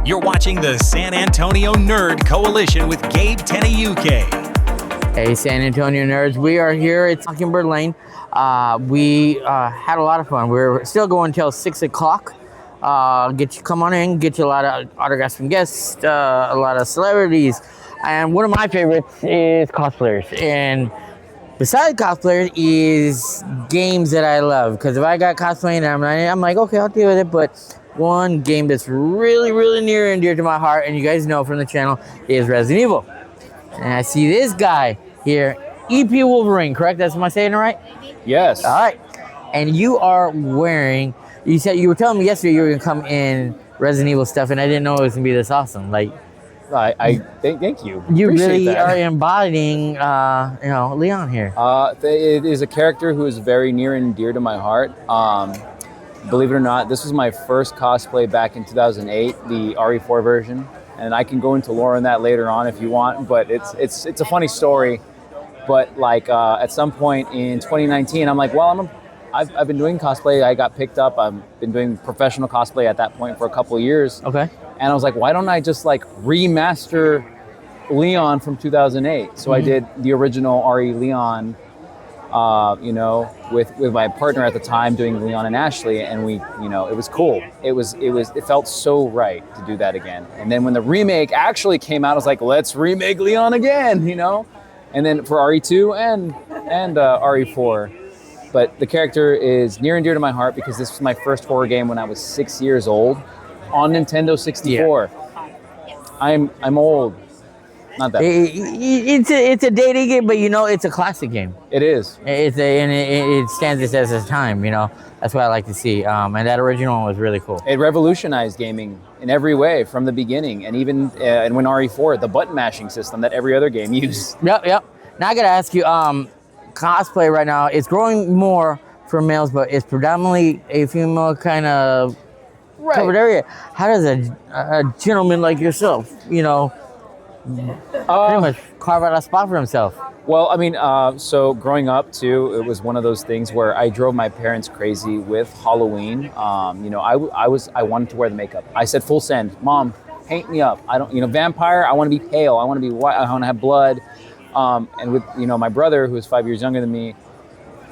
You're watching the San Antonio Nerd Coalition with Gabe Tenney UK. Hey, San Antonio nerds, we are here at Mockingbird Lane. We had a lot of fun. We're still going until 6 o'clock. Come on in, get you a lot of autographs from guests, a lot of celebrities. And one of my favorites is cosplayers. And besides cosplayers is games that I love. Because if I got cosplaying, I'm like, okay, I'll deal with it. But one game that's really, really near and dear to my heart, and you guys know from the channel, is Resident Evil. And I see this guy here, EP Wolverine, correct? Am I saying it right? Yes. All right. And you are wearing, you said you were telling me yesterday you were going to come in Resident Evil stuff, and I didn't know it was going to be this awesome. Like, I thank you. You Appreciate really that. are embodying, Leon here. It is a character who is very near and dear to my heart. Believe it or not, this was my first cosplay back in 2008, the RE4 version. And I can go into lore on that later on if you want, but it's a funny story. But like at some point in 2019, I'm like, well, I've been doing cosplay. I got picked up. I've been doing professional cosplay at that point for a couple of years. Okay. And I was like, why don't I just like remaster Leon from 2008? So I did the original RE Leon, with my partner at the time doing Leon and Ashley, and we, it was cool. It felt so right to do that again. And then when the remake actually came out, I was like, let's remake Leon again, And then for RE2 and RE4. But the character is near and dear to my heart because this was my first horror game when I was 6 years old on Nintendo 64. Yeah. I'm old. Not that. It's a dating game, but it's a classic game. It is. It stands the test of time. That's what I like to see. And that original one was really cool. It revolutionized gaming in every way from the beginning, and even and when RE4, the button mashing system that every other game used. Yep. Now I gotta ask you, cosplay right now it's growing more for males, but it's predominantly a female kind of covered area. How does a gentleman like yourself, pretty much carve out a spot for himself? Well, I mean, so growing up too, it was one of those things where I drove my parents crazy with Halloween. I wanted to wear the makeup. I said, full send, Mom, paint me up. I don't, vampire, I want to be pale. I want to be white. I want to have blood. And with, my brother, who is 5 years younger than me,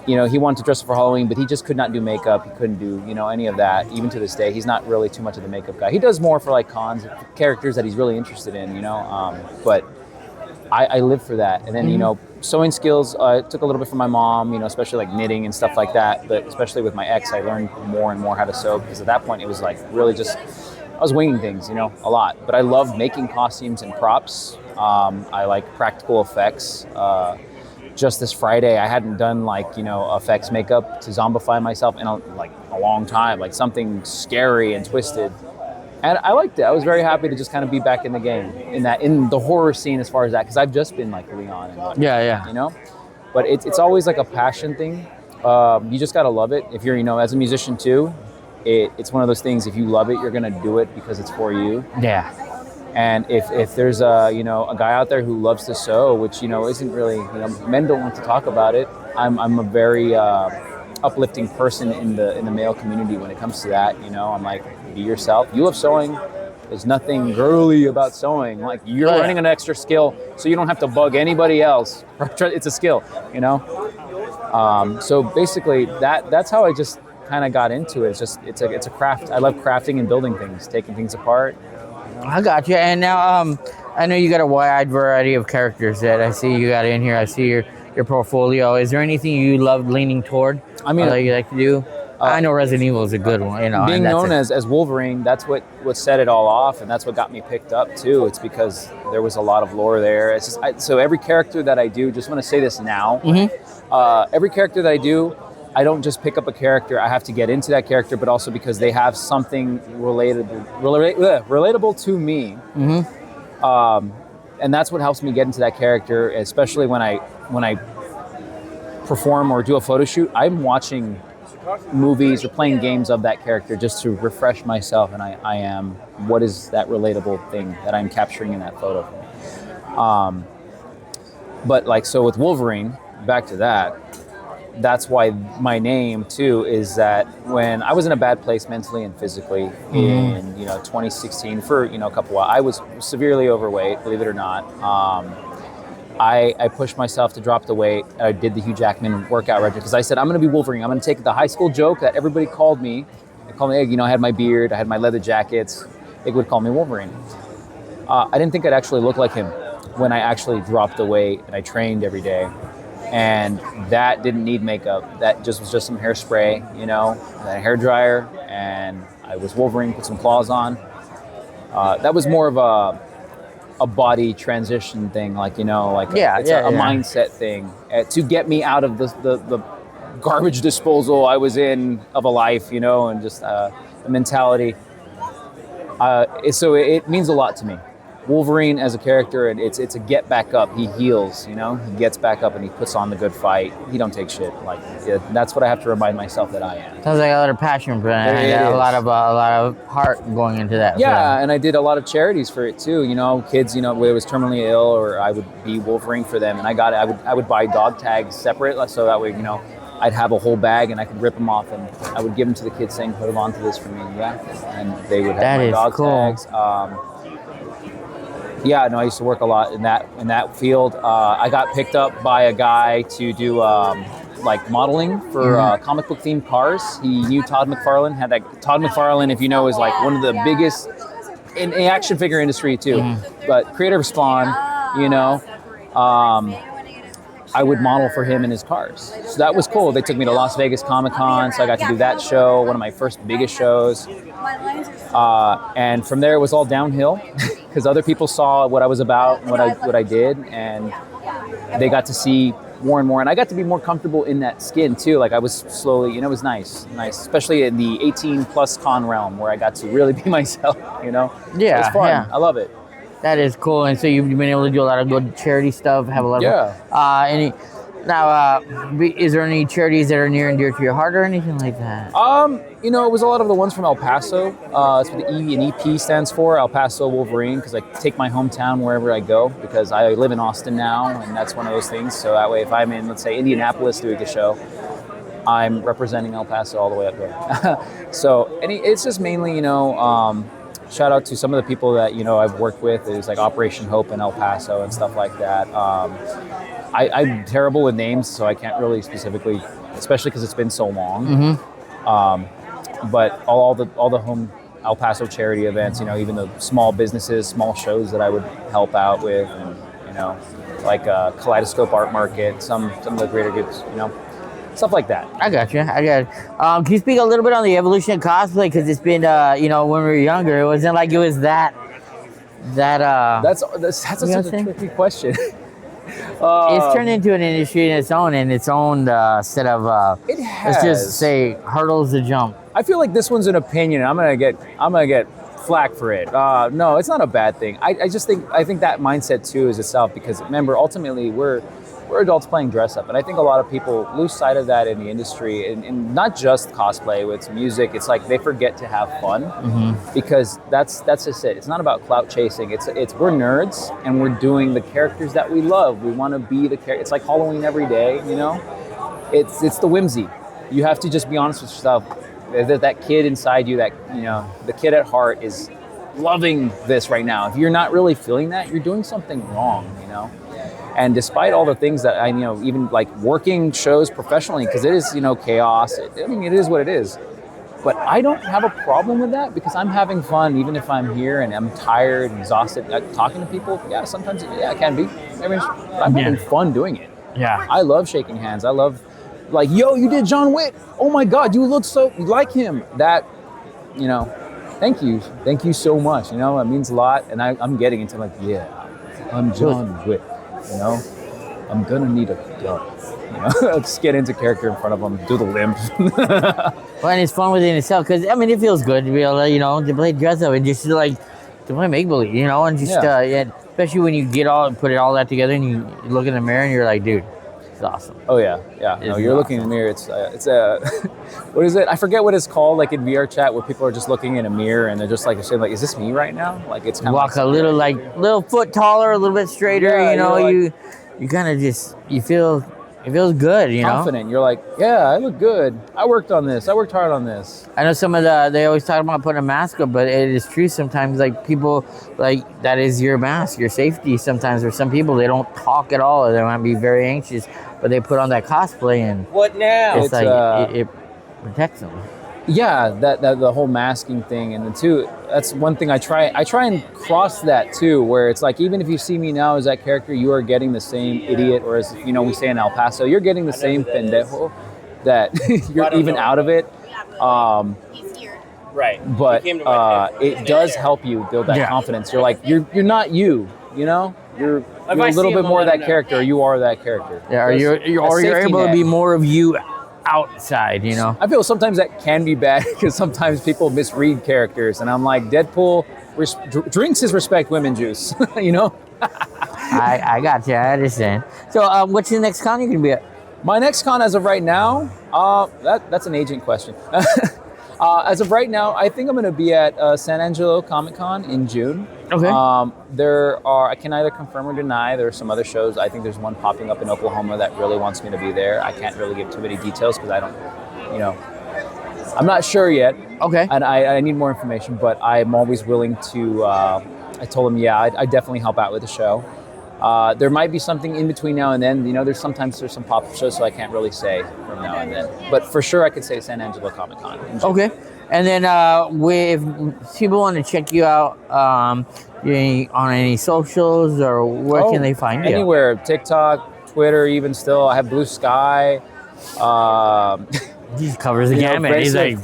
he wanted to dress up for Halloween, but he just could not do makeup. He couldn't do, any of that. Even to this day, he's not really too much of the makeup guy. He does more for like cons, characters that he's really interested in, but I live for that. And then, sewing skills, took a little bit from my mom, especially like knitting and stuff like that. But especially with my ex, I learned more and more how to sew because at that point it was like really just, I was winging things, a lot. But I love making costumes and props. I like practical effects. Just this Friday, I hadn't done effects makeup to zombify myself in a long time, like something scary and twisted. And I liked it. I was very happy to just kind of be back in the game, in the horror scene as far as that, because I've just been like Leon and But it's always like a passion thing. You just gotta love it. If you're, as a musician too, it's one of those things. If you love it, you're gonna do it because it's for you. Yeah. And if there's a guy out there who loves to sew, which isn't really men don't want to talk about it. I'm a very uplifting person in the male community when it comes to that. I'm like, be yourself. You love sewing. There's nothing girly about sewing. Like you're learning an extra skill, so you don't have to bug anybody else. It's a skill, So basically, that's how I just kind of got into it. It's a craft. I love crafting and building things, taking things apart. I got you. And now, I know you got a wide variety of characters that I see you got in here. I see your portfolio. Is there anything you love leaning toward? I mean, that you like to do? I know Resident Evil is a good one. Being known as Wolverine, that's what set it all off, and that's what got me picked up too. It's because there was a lot of lore there. It's just so every character that I do. Just want to say this now. Every character that I do, I don't just pick up a character. I have to get into that character, but also because they have something relatable to me. And that's what helps me get into that character, especially when I perform or do a photo shoot. I'm watching movies or playing games of that character just to refresh myself, and I am, what is that relatable thing that I'm capturing in that photo? But so with Wolverine, back to that, that's why my name too is that when I was in a bad place mentally and physically in 2016 for a couple of, I was severely overweight, believe it or not. I pushed myself to drop the weight. I did the Hugh Jackman workout regimen because I said I'm going to be Wolverine. I'm going to take the high school joke that everybody called me. They called me, I had my beard, I had my leather jackets. They would call me Wolverine. I didn't think I'd actually look like him when I actually dropped the weight and I trained every day. And that didn't need makeup. That was just some hairspray, and a hair dryer, and I was Wolverine, put some claws on. That was more of a body transition thing, a mindset thing to get me out of the garbage disposal I was in of a life, and just a mentality. So it means a lot to me. Wolverine as a character, and it's a get back up. He heals, he gets back up and he puts on the good fight. He don't take shit. That's what I have to remind myself that I am. Sounds like a lot of passion for it. A lot of heart going into that. Yeah, and I did a lot of charities for it too. Kids, whether it was terminally ill or I would be Wolverine for them, and I would buy dog tags separate so that way I'd have a whole bag and I could rip them off and I would give them to the kids saying, "Put them onto this for me." Yeah, and they would have my dog tags. I used to work a lot in that field. I got picked up by a guy to do modeling for comic book themed cars. He knew Todd McFarlane. Todd McFarlane, if you know, is one of the biggest in the action figure industry too. But creator of Spawn, I would model for him in his cars. So that was cool. They took me to Las Vegas Comic Con, so I got to do that show, one of my first biggest shows. And from there, it was all downhill because other people saw what I was about and what I did, and they got to see more and more. And I got to be more comfortable in that skin too. I was slowly, it was nice, especially in the 18 plus con realm where I got to really be myself, Yeah. It was fun. Yeah. I love it. That is cool. And so you've been able to do a lot of good charity stuff, have a lot of... is there any charities that are near and dear to your heart or anything like that? It was a lot of the ones from El Paso. That's what the E and EP stands for, El Paso Wolverine, because I take my hometown wherever I go because I live in Austin now, and that's one of those things. So that way, if I'm in, let's say, Indianapolis doing a show, I'm representing El Paso all the way up there. So it's just mainly, shout out to some of the people that, I've worked with. There's Operation Hope in El Paso and stuff like that. I'm terrible with names, so I can't really specifically, especially because it's been so long. But all the home El Paso charity events, even the small businesses, small shows that I would help out with, and Kaleidoscope Art Market, some of the greater groups, stuff like that. I got you. Can you speak a little bit on the evolution of cosplay? Because it's been, when we were younger, it wasn't like it was that. That's such a tricky question. It's turned into an industry in its own set of it has. let's just say hurdles to jump. I feel like this one's an opinion. I'm gonna get flack for it. No, it's not a bad thing. I think that mindset too is itself, because remember, ultimately we're adults playing dress up, and I think a lot of people lose sight of that in the industry, and not just cosplay, with music. It's they forget to have fun, because that's just it. It's not about clout chasing. It's we're nerds and we're doing the characters that we love. We want to be the character. It's like Halloween every day, It's the whimsy. You have to just be honest with yourself. There's that kid inside you that the kid at heart is loving this right now. If you're not really feeling that, you're doing something wrong, And despite all the things that I even working shows professionally, because it is chaos. It is what it is. But I don't have a problem with that, because I'm having fun even if I'm here and I'm tired and exhausted. Talking to people, sometimes it can be. I'm having fun doing it. Yeah, I love shaking hands. I love yo, you did John Wick. Oh my God, you look so like him. That thank you so much. It means a lot, and I'm getting into I'm John Wick. I'm gonna need a gun. Just get into character in front of them, do the limp. Well, and it's fun within itself, because it feels good to be able to to play dress up and just to play make believe, and just especially when you put it all that together and you look in the mirror and you're like, dude, it's awesome. Oh yeah. No, you're looking in the mirror. It's a what is it? I forget what it's called. In VR chat, where people are just looking in a mirror and they're just saying is this me right now? It's kind of walk a little little foot taller, a little bit straighter. You kind of just you feel It feels good, you know. confident. You're like, yeah, I look good. I worked on this. I worked hard on this. I know they always talk about putting a mask up, but it is true sometimes. Like people, like that is your mask, your safety. Sometimes for some people, they don't talk at all, or they might be very anxious, but they put on that cosplay and What now? it's like it protects them. Yeah, that the whole masking thing, and then too, that's one thing I try and cross that too, where it's like, even if you see me now as that character, you are getting the same idiot, or as you know we say in El Paso, you're getting the same pendejo that you're even out of it. Right. But He came to my table. it does help you build that Yeah. confidence. You're like, you're not you know, you're I a see little him, bit I'll more of let that him know. character, or you are that character. Yeah, or There's you're a you're safety able to net. be more of you outside, you know. I feel sometimes that can be bad because sometimes people misread characters, and I'm like, Deadpool drinks his respect women juice, you know? I got you. I understand. So, what's the next con you're gonna be at? My next con as of right now, that's an agent question. As of right now, I think I'm going to be at San Angelo Comic Con in June. Okay. I can either confirm or deny. There are some other shows. I think there's one popping up in Oklahoma that really wants me to be there. I can't really give too many details because I don't, I'm not sure yet. Okay. And I need more information, but I'm always willing to, I told him, yeah, I definitely help out with the show. There might be something in between now and then. There's sometimes some pop-up shows, so I can't really say from now and then. But for sure, I could say San Angelo Comic Con. Okay. And then if people want to check you out on any socials, or where can they find you? Anywhere. TikTok, Twitter, even still. I have Blue Sky. He covers the gamut. He's like,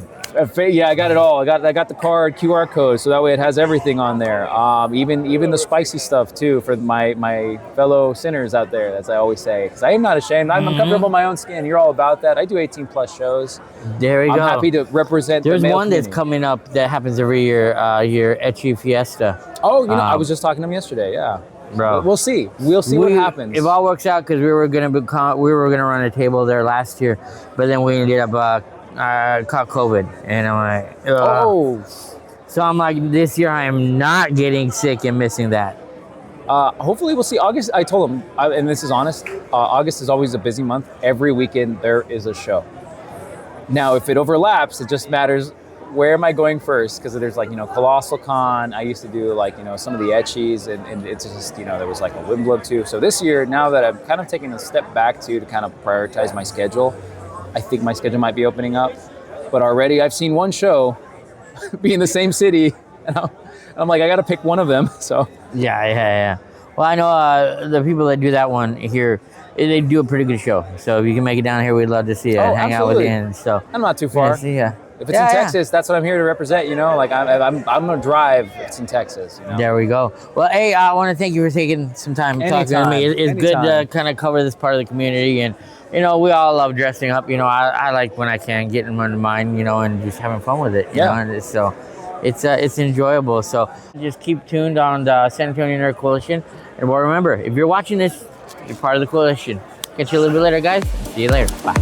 yeah, I got it all. I got the card QR code, so that way it has everything on there. Even the spicy stuff too for my fellow sinners out there, as I always say, because I am not ashamed. I'm comfortable in my own skin. You're all about that. I do 18+ shows. there we go. I'm happy to represent. There's the male one that's community. coming up that happens every year. Here, Etchi Fiesta. Oh, I was just talking to him yesterday. Yeah, Bro. We'll see. We'll see what happens. If all works out, because we were gonna run a table there last year, but then we ended up caught COVID, and I'm like, oh. So I'm like, this year I am not getting sick and missing that. Hopefully we'll see. August, I told him, and this is honest, August is always a busy month. Every weekend there is a show. Now, if it overlaps, it just matters where am I going first? Because there's Colossal Con. I used to do some of the etchies, and it's just, there was like a Wimbledon too. So this year, now that I'm kind of taking a step back to kind of prioritize my schedule, I think my schedule might be opening up. But already I've seen one show be in the same city, and I'm like, I got to pick one of them. So Yeah. Well, I know the people that do that one here, they do a pretty good show. So if you can make it down here, we'd love to see you and hang out with you. And so I'm not too far. see ya. If it's in Texas, that's what I'm here to represent. Like I'm gonna drive. It's in Texas. There we go. Well, hey, I want to thank you for taking some time talking to me. It's good to kind of cover this part of the community, and we all love dressing up. I like when I can get in my mind, and just having fun with it. You know, and so it's enjoyable. So just keep tuned on the San Antonio Nerd Coalition, and remember, if you're watching this, you're part of the coalition. Catch you a little bit later, guys. See you later. Bye.